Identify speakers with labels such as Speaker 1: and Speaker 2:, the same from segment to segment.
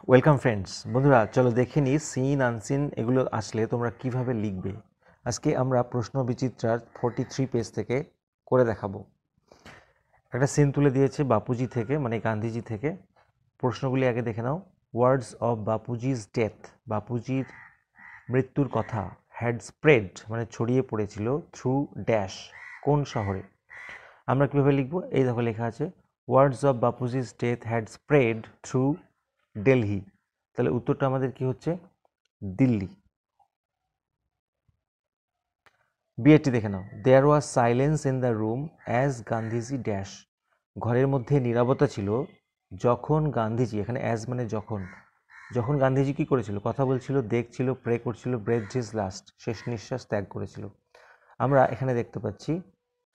Speaker 1: Welcome friends. বন্ধুরা, চলো দেখে নিই সিন আনসিন এগুলো আসলে তোমরা কিভাবে লিখবে। আজকে আমরা প্রশ্ন বিচিত্রার 43 পেজ থেকে করে দেখাবো। একটা সিন তুলে দিয়েছে বাপুজি থেকে, মানে গান্ধীজি থেকে। প্রশ্নগুলি আগে দেখে নাও। ওয়ার্ডস অফ বাপুজিজ ডেথ, বাপুজির মৃত্যুর কথা, হ্যাড স্প্রেড মানে ছড়িয়ে পড়েছিল, থ্রু ড্যাশ কোন শহরে। আমরা কীভাবে লিখবো, এই দেখো লেখা আছে words of Bapuji's death had spread through Delhi. তাহলে উত্তরটা আমাদের কি হচ্ছে, দিল্লি। বিয়েটি দেখে নাও। There was silence in the room as Gandhiji dash, ঘরের মধ্যে নীরবতা ছিল যখন গান্ধীজি, এখানে অ্যাজ মানে যখন, যখন গান্ধীজি কি করেছিল, কথা বলছিল, দেখছিল, প্রে করছিল, ব্রেথ হিজ লাস্ট শেষ নিঃশ্বাস ত্যাগ করেছিল। আমরা এখানে দেখতে পাচ্ছি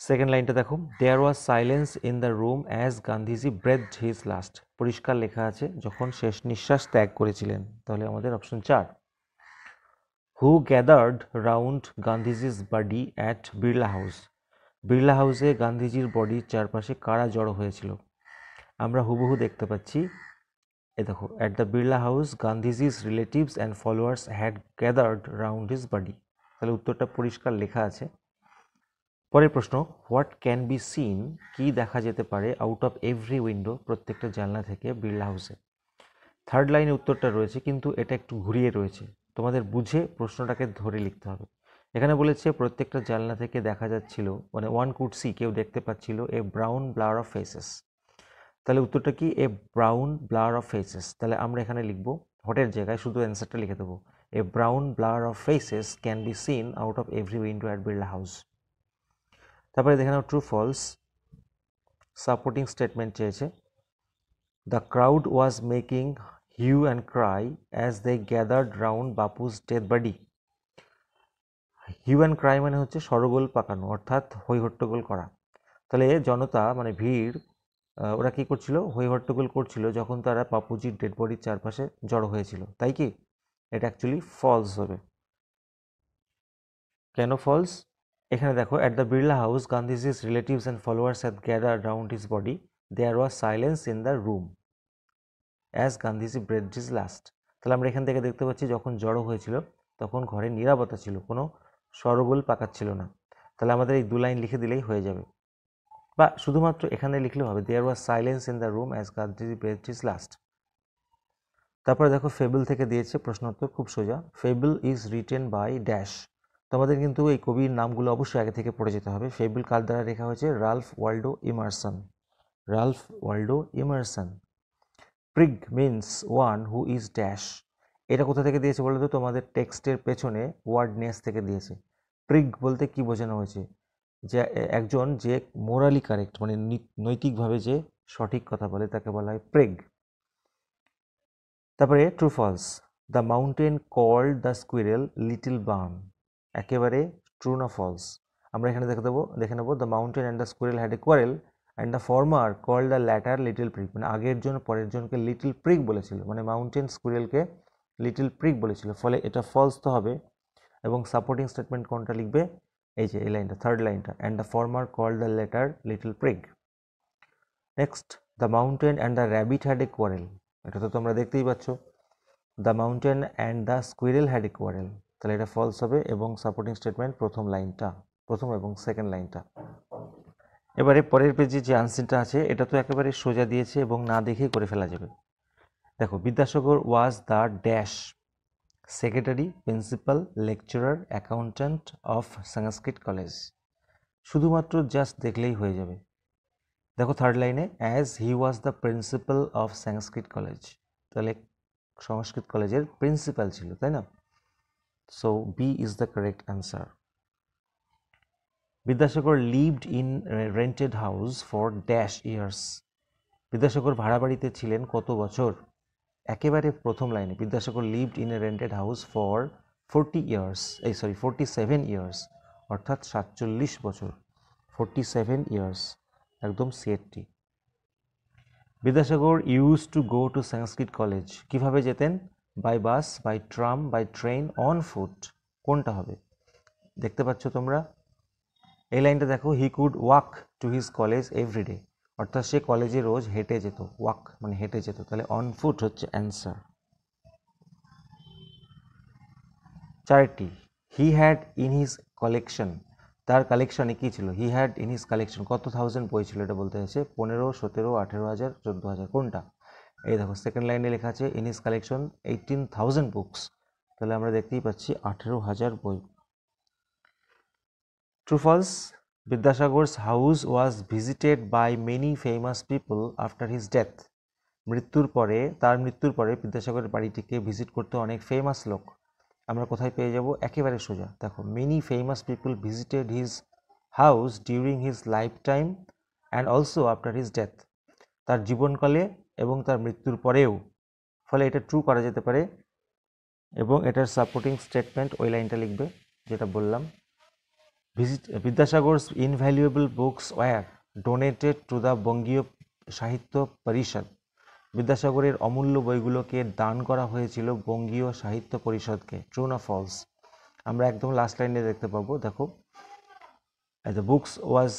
Speaker 1: সেকেন্ড লাইনটা দেখো, there was silence in the room as Gandhiji breath his last, পরিষ্কার লেখা আছে যখন শেষ নিঃশ্বাস ত্যাগ করেছিলেন। তাহলে আমাদের option 4। Who gathered round Gandhiji's body at Birla house, Birla হাউসে গান্ধীজির বডির চারপাশে কারা জড়ো হয়েছিল। আমরা হুবহু দেখতে পাচ্ছি, এ দেখো, at the Birla house Gandhiji's relatives and followers had gathered round his body. তাহলে উত্তরটা পরিষ্কার লেখা আছে। পরের প্রশ্ন, হোয়াট ক্যান বি সিন, কি দেখা যেতে পারে, আউট অফ এভরি উইন্ডো প্রত্যেকটা জানলা থেকে বিড়লা হাউসে। থার্ড লাইনে উত্তরটা রয়েছে, কিন্তু এটা একটু ঘুরিয়ে রয়েছে, তোমাদের বুঝে প্রশ্নটাকে ধরে লিখতে হবে। এখানে বলেছে প্রত্যেকটা জানলা থেকে দেখা যাচ্ছিল, মানে ওয়ান কুড সি, কেউ দেখতে পাচ্ছিল, a brown blur of faces. তাহলে উত্তরটা কি, a brown blur of faces. তাহলে আমরা এখানে লিখবো, হটের জায়গায় শুধু অ্যান্সারটা লিখে দেবো, a brown blur of faces can be seen out of every window at Birla house. তারপরে দেখে নাও ট্রু ফলস, সাপোর্টিং স্টেটমেন্ট চেয়েছে। The crowd was making hue and cry as they gathered round বাপু's dead body. hue and cry মানে হচ্ছে সরগোল পাকানো, অর্থাৎ হই হট্টগোল করা। তাহলে জনতা মানে ভিড়, ওরা কি করছিল, হই হট্টগোল করছিল যখন তারা বাপুজির ডেড বডির চারপাশে জড়ো হয়েছিল, তাই কি? এটা অ্যাকচুয়ালি ফলস হবে। কেন ফলস? এখানে দেখো, at the Birla house Gandhiji's relatives and followers had gathered round his body, there was silence in the room as Gandhiji breath his last. তাহলে আমরা এখান থেকে দেখতে পাচ্ছি যখন জড়ো হয়েছিল তখন ঘরে নীরবতা ছিল, কোনো সরগোল পাকাচ্ছিল না। তাহলে আমাদের এই 2 লাইন লিখে দিলেই হয়ে যাবে, বা শুধুমাত্র এখানে লিখলেও হবে, there was silence in the room as Gandhiji breath his last. তারপরে দেখো ফেবল থেকে দিয়েছে প্রশ্নোত্তর, খুব সোজা। Fable is written by dash. তোমাদের কিন্তু এই কবির নামগুলো অবশ্যই আগে থেকে পড়ে যেতে হবে। ফেবল কার দ্বারা লেখা হয়েছে, Ralph Waldo Emerson, Ralph Waldo Emerson. Prig means one who is dash, এটা কোথা থেকে দিয়েছে বলো তো, তোমাদের টেক্সটের পেছনে ওয়ার্ডনেস থেকে দিয়েছে। প্রিগ বলতে কি বোঝানো হয়েছে, যে একজন যে মোরালি কারেক্ট, মানে নৈতিকভাবে যে সঠিক কথা বলে তাকে বলা হয় প্রিগ। তারপরে true false, the mountain called the squirrel little barn, একেবারে ট্রু না ফলস। আমরা এখানে দেখে নেবো the mountain and the squirrel had a quarrel and the former called the latter little prig, মানে আগের জন পরের জনকে লিটল প্রিগ বলেছিল, মানে মাউন্টেন স্কুইরেলকে লিটল প্রিগ বলেছিল, ফলে এটা ফলস তো হবে। এবং সাপোর্টিং স্টেটমেন্ট কোনটা লিখবে, এই যে এই লাইনটা, থার্ড লাইনটা, and the former called the latter little prig. Next, the mountain and the rabbit had a quarrel, এটা তো তোমরা দেখতেই পাচ্ছ, the mountain and the squirrel had a quarrel, তাহলে এটা ফলস হবে। এবং সাপোর্টিং স্টেটমেন্ট প্রথম লাইনটা, প্রথম এবং সেকেন্ড লাইনটা। এবারে পরের পেজে যে আনসারটা আছে এটা তো একেবারে সোজা দিয়েছে এবং না দেখেই করে ফেলা যাবে। দেখো, Vidyasagar was the dash secretary, principal, lecturer, accountant of Sanskrit college. শুধুমাত্র জাস্ট দেখলেই হয়ে যাবে। দেখো থার্ড লাইনে, as he was the principal of Sanskrit college, তাহলে সংস্কৃত কলেজের প্রিন্সিপাল ছিল, তাই না? So B is the correct answer. Vidyasagar lived in rented house for dash years, Vidyasagar ভাড়া বাড়িতে ছিলেন কত বছর? একেবারে প্রথম লাইনে, Vidyasagar lived in a rented house for 47 years, অর্থাৎ 47 বছর, 47 ইয়ার্স, একদম C A T. Vidyasagar use to go to Sanskrit college, কিভাবে যেতেন? By bus, by tram, by train, on foot, কোনটা হবে? দেখতে পাচ্ছ তোমরা এই লাইনটা দেখো, he could walk to his college every day, অর্থাৎ সে কলেজে রোজ হেঁটে যেত, ওয়াক মানে হেঁটে যেত, তাহলে অন ফুট হচ্ছে অ্যান্সার। চারটি। He had in his collection, তার কালেকশনে কী ছিল? He had in his collection কত থাউজেন্ড বই ছিল, এটা বলতে হয়েছে 15, 17, 18,000, 14,000, কোনটা? এই দেখো সেকেন্ড লাইনে লেখা আছে ইন হিজ কালেকশন 18,000 বুকস, তাহলে আমরা দেখতেই পাচ্ছি 18,000 বই। True false? Vidyasagar's house was visited by many famous people after his death. তার মৃত্যুর পরে বিদ্যাসাগরের বাড়িটিকে ভিজিট করতে অনেক ফেমাস লোক। আমরা কোথায় পেয়ে যাব? একেবারে সোজা দেখো, many famous people visited his house during his life time and also after his death, তার জীবনকালে এবং তার মৃত্যুর পরেও। ফলে এটা ট্রু করা যেতে পারে, এবং এটার সাপোর্টিং স্টেটমেন্ট ওই লাইনটা লিখবে যেটা বললাম। বিদ্যাসাগর's invaluable books were donated to the বঙ্গীয় সাহিত্য পরিষদ। বিদ্যাসাগরের অমূল্য বইগুলোকে দান করা হয়েছিল বঙ্গীয় সাহিত্য পরিষদকে। ট্রু না ফলস? আমরা একদম লাস্ট লাইনে দেখতে পাবো, দেখো the books was,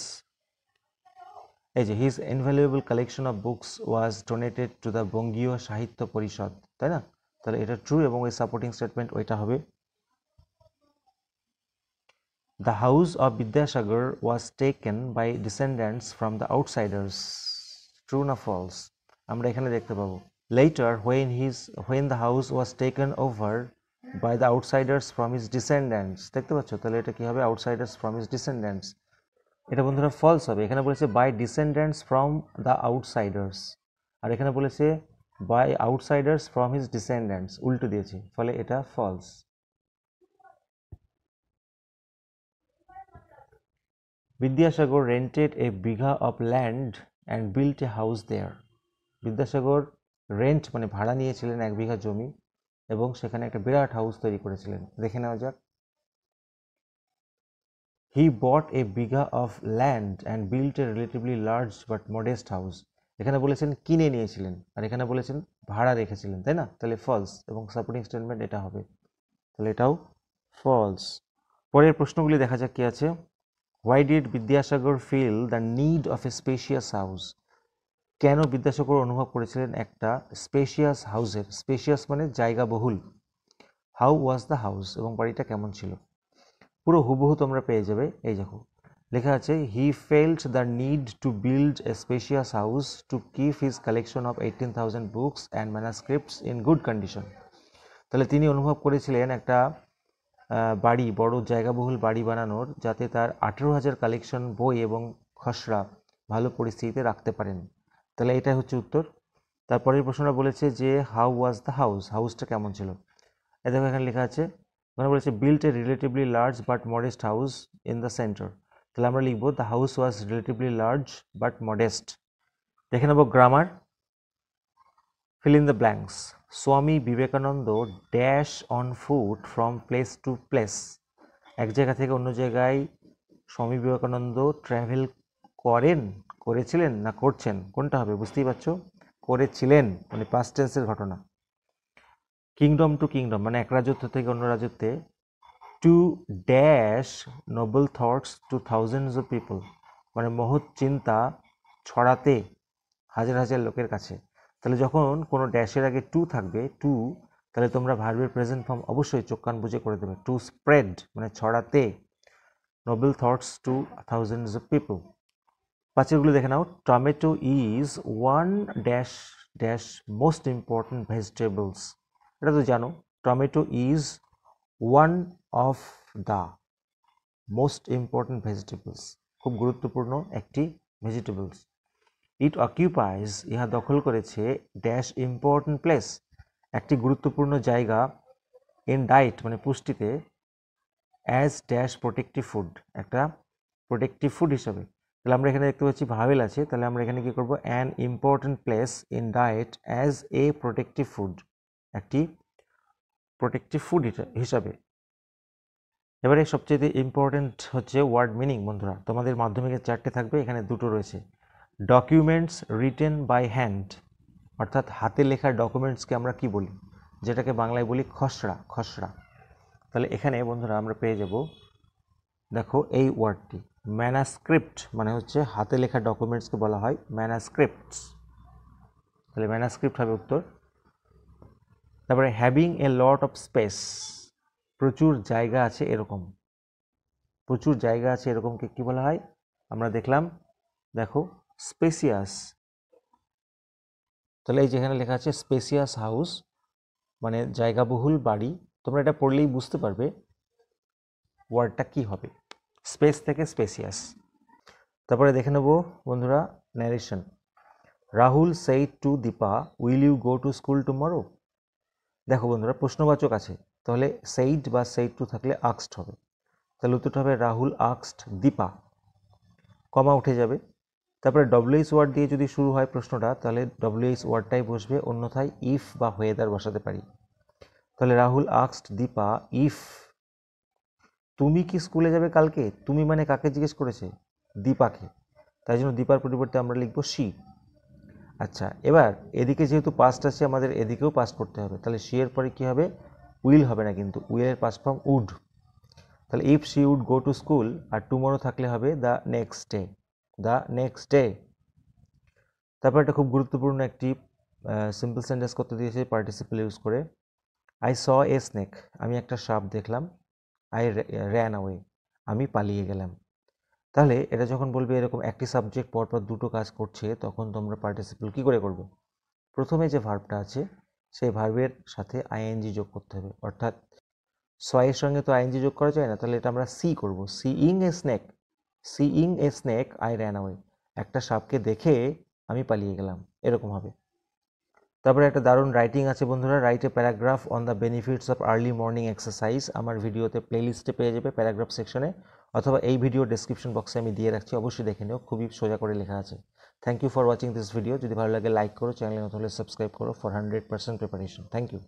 Speaker 1: এই যে his invaluable collection of books was donated to the বঙ্গীয় সাহিত্য পরিষদ, তাই না? তাহলে এটা ট্রু, এবং ওই সাপোর্টিং স্টেটমেন্ট ওইটা হবে। The house of Vidyasagar was taken by descendants from the outsiders. True না false? আমরা এখানে দেখতে পাবো later when the house was taken over by the outsiders from his descendants. দেখতে পাচ্ছ? তাহলে এটা কি হবে? outsiders from his descendants. এটা বন্ধুরা false হবে। এখানে বলেছে by descendants from the outsiders, আর এখানে বলেছে by outsiders from his descendants, উল্টো দিয়েছে, ফলে এটা false। Vidyasagar rented a bigha of land and built a house there. Vidyasagar rent মানে ভাড়া নিয়েছিলেন 1 বিঘা জমি এবং সেখানে একটা বিরাট হাউস তৈরি করেছিলেন। দেখে নেওয়া যাক। He bought a bigha of land and built a relatively large but modest house. এখানে বলেছেন কিনে নিয়েছিলেন, আর এখানে বলেছেন ভাড়া রেখেছিলেন, তাই না? তাহলে ফলস, এবং সাপোর্টিং স্টেটমেন্ট এটা হবে, তাহলে এটাও ফলস। পরের প্রশ্নগুলি দেখা যাক কি আছে। Why did Vidyasagar feel the need of a spacious house? কেন বিদ্যাসাগর অনুভব করেছিলেন একটা স্পেশিয়াস হাউসের? স্পেশিয়াস মানে জায়গা বহুল। হাউ ওয়াজ দ্য হাউস, এবং বাড়িটা কেমন ছিল? পুরো হুবহু তোমরা পেয়ে যাবে। এই দেখো লেখা আছে he felt the need to build a spacious house to keep his collection of 18,000 books and manuscripts in good condition. তাহলে তিনি অনুভব করেছিলেন একটা বাড়ি, বড় জায়গাবহুল বাড়ি বানানোর, যাতে তার 18,000 কালেকশন বই এবং খসড়া ভালো পরিস্থিতিতে রাখতে পারেন। তাহলে এটাই হচ্ছে উত্তর। তারপরের প্রশ্নটা বলেছে যে হাউ ওয়াজ দ্য হাউস, হাউসটা কেমন ছিল? এই দেখো এখানে লেখা আছে, ওখানে বলেছে built A relatively large but modest house in the centre. তাহলে আমরা লিখবো the house was relatively large but modest. দেখে নেব grammar. fill in the blanks. Swami Vivekananda dash on foot from place to place. এক জায়গা থেকে অন্য জায়গায় স্বামী বিবেকানন্দ ট্রাভেল করেছিলেন না করছেন? কোনটা হবে? বুঝতেই পারছো, করেছিলেন মানে পাস্ট টেন্সের ঘটনা। কিংডম টু কিংডম মানে এক রাজত্ব থেকে অন্য রাজত্বে। To dash noble thoughts to thousands of people মানে মহৎ চিন্তা ছড়াতে হাজার হাজার লোকের কাছে। তাহলে যখন কোনো ড্যাশের আগে টু থাকবে, টু, তাহলে তোমরা ভার্বের প্রেজেন্ট ফর্ম অবশ্যই চোখ কান বুঝে করে দেবে। টু স্প্রেড মানে ছড়াতে noble thoughts to thousands of people. পাঁচেরগুলো দেখে নাও। Tomato is one dash dash most important vegetables. এটা তো জানো, tomato is one of the most important vegetables, খুব গুরুত্বপূর্ণ একটি ভেজিটেবলস। ইট অকিউপাইজ ইহা দখল করেছে ড্যাশ ইম্পর্টেন্ট প্লেস একটি গুরুত্বপূর্ণ জায়গা, ইন ডায়েট মানে পুষ্টিতে, অ্যাজ ড্যাশ প্রোটেক্টিভ ফুড একটা প্রোটেক্টিভ ফুড হিসাবে। তাহলে আমরা এখানে দেখতে পাচ্ছি ভাবেল আছে, তাহলে আমরা এখানে কি করব? An important place in diet as a protective food, একটি প্রোটেক্টিভ ফুড হিসাবে। এবারে সবচেয়ে ইম্পর্টেন্ট হচ্ছে ওয়ার্ড মিনিং। বন্ধুরা তোমাদের মাধ্যমিকের 4টে থাকবে, এখানে 2টো রয়েছে। ডকুমেন্টস রিটেন বাই হ্যান্ড, অর্থাৎ হাতে লেখা ডকুমেন্টসকে আমরা কি বলি? যেটাকে বাংলায় বলি খসড়া, খসড়া। তাহলে এখানে বন্ধুরা আমরা পেয়ে যাব, দেখো এই ওয়ার্ডটি ম্যানাস্ক্রিপ্ট মানে হচ্ছে হাতে লেখা ডকুমেন্টসকে বলা হয় ম্যানাস্ক্রিপ্টস। তাহলে ম্যানাস্ক্রিপ্ট হবে উত্তর। তারপরে having a lot of speech, প্রচুর জায়গা আছে এরকম, প্রচুর জায়গা আছে এরকমকে কি বলা হয়? আমরা দেখলাম, দেখো স্পেসিয়াস। তাহলে এই যেখানে লেখা আছে স্পেসিয়াস হাউস মানে জায়গাবহুল বাড়ি, তোমরা এটা পড়লেই বুঝতে পারবে ওয়ার্ডটা কি হবে, স্পেস থেকে স্পেসিয়াস। তারপরে দেখে নেব বন্ধুরা narration. Rahul said to Dipa, will you go to school tomorrow? দেখো বন্ধুরা প্রশ্নবাচক আছে, তাহলে সেইড বা সেইড টু থাকলে আক্সড হবে, তাহলে উত্তরটা হবে রাহুল আক্সড দীপা, কমা উঠে যাবে। তারপরে ডব্লিউএইচ ওয়ার্ড দিয়ে যদি শুরু হয় প্রশ্নটা, তাহলে ডব্লিউএইচ ওয়ার্ডটাই বসবে, অন্যথায় ইফ বা হোয়েদার বসাতে পারি। তাহলে রাহুল আক্সড দীপা ইফ, তুমি কি স্কুলে যাবে কালকে? তুমি মানে কাকে জিজ্ঞেস করেছে? দীপাকে, তাই জন্য দীপার পরিবর্তে আমরা লিখব শি। আচ্ছা, এবার এদিকে যেহেতু পাস্ট আছে আমাদের এদিকেও পাস্ট করতে হবে, তাহলে শি এর পরে কি হবে? উইল হবে না, কিন্তু উইলের পাস্ট ফর্ম উড। তাহলে if she would go to school, আর টুমরো থাকলে হবে the next day, the next day. তারপর একটা খুব গুরুত্বপূর্ণ একটি সিম্পল সেন্টেন্স করতে দিয়েছে পার্টিসিপল ইউজ করে। আই স এ স্নেক, আমি একটা সাপ দেখলাম। আই র্যান অ্যাওয়ে, আমি পালিয়ে গেলাম। তাহলে এটা যখন বলবে এরকম একটি সাবজেক্ট পরপর দুটো কাজ করছে, তখন তোমরা পার্টিসিপল কি করে করবে? প্রথমে যে ভার্বটা আছে সেই ভার্বের সাথে আইএনজি যোগ করতে হবে, অর্থাৎ সয়ের সঙ্গে তো আইএনজি যোগ করা যায় না, তাহলে এটা আমরা সি করব। Seeing a snake, seeing a snake I ran away, একটা সাপকে দেখে আমি পালিয়ে গেলাম, এরকম হবে। তারপরে একটা দারুণ রাইটিং আছে বন্ধুরা, write a paragraph on the benefits of early morning exercise. আমার ভিডিওতে প্লেলিস্টে পেয়ে যাবে প্যারাগ্রাফ সেকশনে, অথবা এই ভিডিও ডেসক্রিপশন বক্সে আমি দিয়ে রাখছি, অবশ্যই দেখে নিও, খুবই সোজা করে লেখা আছে। Thank you for watching this video. যদি ভালো লাগে লাইক করো, চ্যানেলে নতুন হলে সাবস্ক্রাইব করো ফর 100% প্রিপারেশন। Thank you.